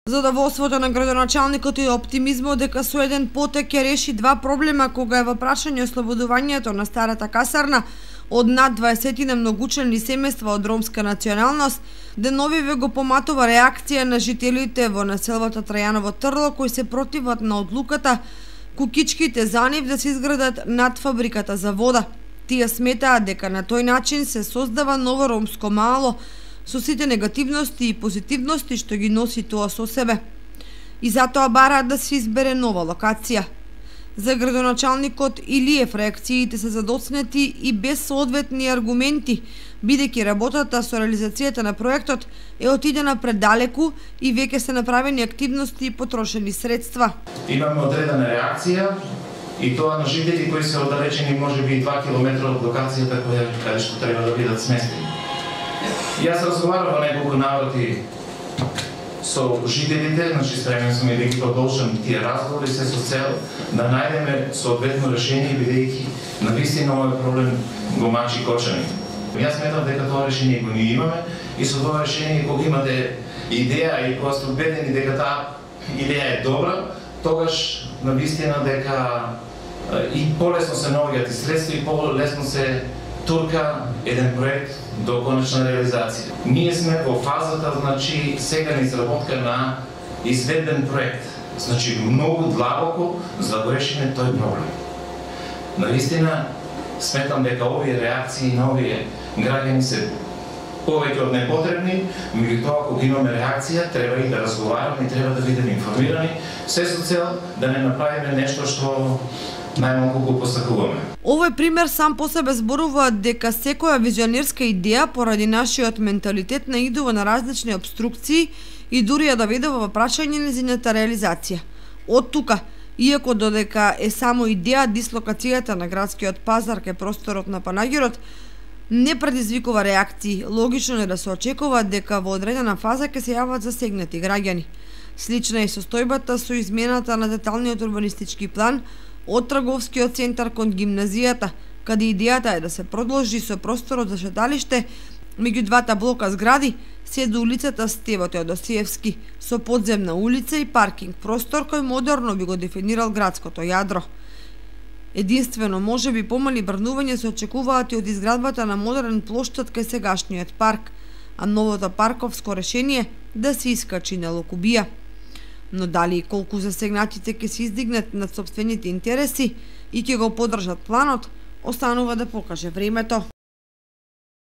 Задоволството на градоначалникот и оптимизмот дека со еден потек ќе реши два проблема кога е во прашање ослободувањето на старата касарна од над 20 многучленни семејства од ромска националност, деновиве го поматува реакција на жителите во населбата Трајаново Трло кои се противат на одлуката кукичките за нив да се изградат над фабриката за вода. Тие сметаат дека на тој начин се создава ново ромско мало со сите негативности и позитивности што ги носи тоа со себе. И затоа бараат да се избере нова локација. За градоначалникот Илиев реакциите се задоцнети и без соодветни аргументи, бидејќи работата со реализацијата на проектот е отидена предалеку и веќе се направени активности и потрошени средства. Имаме одредена реакција и тоа на жители кои се оддалечени можеби 2 км од локацијата каде што треба да бидат сместени. Јас разговарав во неколку наврати со жителите, спремен сум и да ги продолжам тие разговори се со цел да најдеме соодветно решение, бидејќи навистина овој проблем го мачи Кочани. Јас сметам дека тоа решение го ние имаме и со тоа решение кога имате идеја и кога сте убедени дека таа идеја е добра, тогаш навистина дека и полесно се наоѓаат и средства и полесно се турка еден проект до конечна реализација. Ние сме во фазата, сега на изработка на изведбен проект. Многу длабоко за да го решиме тој проблем. Наистина, сметам дека овие реакции на овие граѓани се повеќе од непотребни, меѓутоа кога имаме реакција, треба и да разговараме и треба да бидеме информирани, се со цел да не направиме нешто што најмалку го посакуваме. Овој пример сам по себе зборува дека секоја визионерска идеја поради нашиот менталитет наидува на различни обструкции и дури ја доведува во прашање нејзината реализација. Од тука, иако додека е само идеја, дислокацијата на градскиот пазар кај просторот на Панагирот не предизвикува реакции, логично е да се очекува дека во одредена фаза ќе се јават засегнати граѓани. Слична е состојбата со измената на деталниот урбанистички план од трговскиот центар кон гимназијата, каде идејата е да се продолжи со просторот за шеталиште меѓу двата блока згради, се до улицата Стево Теодосиевски, со подземна улица и паркинг простор кој модерно би го дефинирал градското јадро. Единствено, можеби помали брнување се очекуваат и од изградбата на модерен плоштад кај сегашниот парк, а новото парковско решение да се искачи на Локубија. Но дали и колку засегнатите ќе се издигнат над сопствените интереси и ќе го поддржат планот, останува да покаже времето.